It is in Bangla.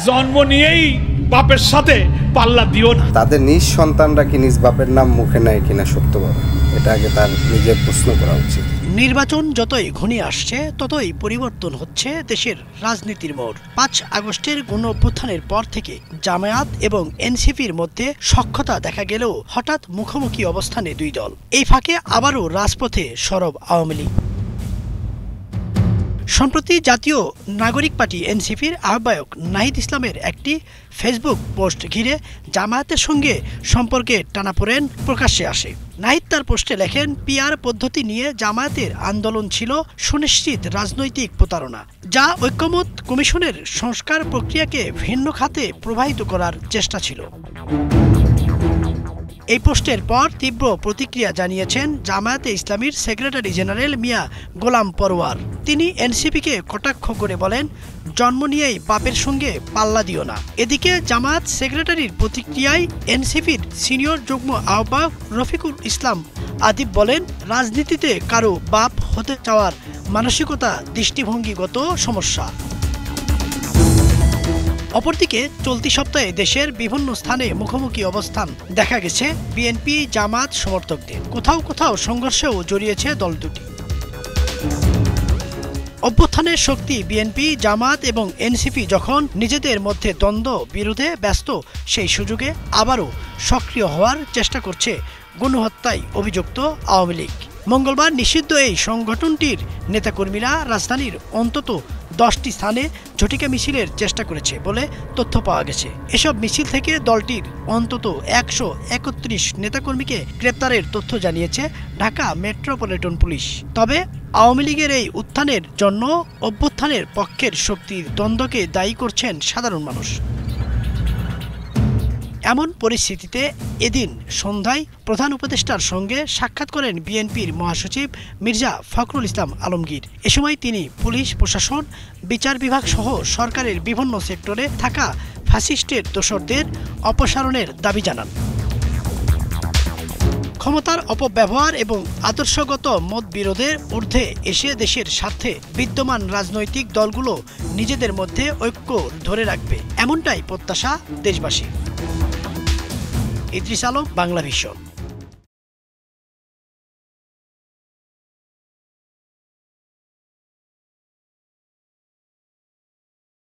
জন্ম নিয়েই বাপের সাথে পাল্লা দিও না। তাদের নিজ সন্তানরা কি নিজ বাপের নাম মুখে নেয় কিনা সত্যভাবে, এটা আগে তার নিজের প্রশ্ন করা উচিত। নির্বাচন যতই ঘনিয়ে আসছে ততই পরিবর্তন হচ্ছে দেশের রাজনীতির মোড়। ৫ আগস্টের গণঅভ্যুত্থানের পর থেকে জামায়াত এবং এনসিপির মধ্যে সখ্যতা দেখা গেলেও হঠাৎ মুখোমুখি অবস্থানে দুই দল। এই ফাঁকে আবারও রাজপথে সরব আওয়ামী লীগ। সম্প্রতি জাতীয় নাগরিক পার্টি এনসিপির আহ্বায়ক নাহিদ ইসলামের একটি ফেসবুক পোস্ট ঘিরে জামায়াতের সঙ্গে সম্পর্কে টানাপোড়েন প্রকাশ্যে আসে। নাহিদ তার পোস্টে লেখেন, পিআর পদ্ধতি নিয়ে জামায়াতের আন্দোলন ছিল সুনিশ্চিত রাজনৈতিক প্রতারণা, যা ঐক্যমত কমিশনের সংস্কার প্রক্রিয়াকে ভিন্ন খাতে প্রবাহিত করার চেষ্টা ছিল। এই পোস্টের পর তীব্র প্রতিক্রিয়া জানিয়েছেন জামায়াতে ইসলামীর সেক্রেটারি জেনারেল মিয়া গোলাম পরোয়ার। তিনি এনসিপিকে কটাক্ষ করে বলেন, জন্ম নিয়েই বাপের সঙ্গে পাল্লা দিও না। এদিকে জামায়াত সেক্রেটারির প্রতিক্রিয়ায় এনসিপির সিনিয়র যুগ্ম আহ্বায়ক রফিকুল ইসলাম আদিব বলেন, রাজনীতিতে কারো বাপ হতে চাওয়ার মানসিকতা দৃষ্টিভঙ্গিগত সমস্যা। অপরদিকে চলতি সপ্তাহে দেশের বিভিন্ন স্থানে মুখোমুখি অবস্থান দেখা গেছে বিএনপি জামাত সমর্থকদের। কোথাও কোথাও সংঘর্ষেও জড়িয়েছে দল দুটি। অভ্যুত্থানের শক্তি বিএনপি, জামাত এবং এনসিপি যখন নিজেদের মধ্যে দ্বন্দ্ব বিরোধে ব্যস্ত, সেই সুযোগে আবারও সক্রিয় হওয়ার চেষ্টা করছে গণহত্যায় অভিযুক্ত আওয়ামী লীগ। মঙ্গলবার নিষিদ্ধ এই সংগঠনটির নেতাকর্মীরা রাজধানীর অন্তত 10টি স্থানে ঝটিকা মিছিলের চেষ্টা করেছে বলে তথ্য পাওয়া গেছে। এসব মিছিল থেকে দলটির অন্তত 131 নেতাকর্মীকে গ্রেপ্তারের তথ্য জানিয়েছে ঢাকা মেট্রোপলিটন পুলিশ। তবে আওয়ামী লীগের এই উত্থানের জন্য অভ্যুত্থানের পক্ষের শক্তির দ্বন্দ্বকে দায়ী করছেন সাধারণ মানুষ। এমন পরিস্থিতিতে এদিন সন্ধ্যায় প্রধান উপদেষ্টার সঙ্গে সাক্ষাৎ করেন বিএনপির মহাসচিব মির্জা ফখরুল ইসলাম আলমগীর। এ সময় তিনি পুলিশ প্রশাসন, বিচার বিভাগ সহ সরকারের বিভিন্ন সেক্টরে থাকা ফ্যাসিস্টের দোসরদের অপসারণের দাবি জানান। ক্ষমতার অপব্যবহার এবং আদর্শগত মতবিরোধের ঊর্ধ্বে এসে দেশের স্বার্থে বিদ্যমান রাজনৈতিক দলগুলো নিজেদের মধ্যে ঐক্য ধরে রাখবে, এমনটাই প্রত্যাশা দেশবাসী। ইদ্রিস আলম, বাংলা ভিশন।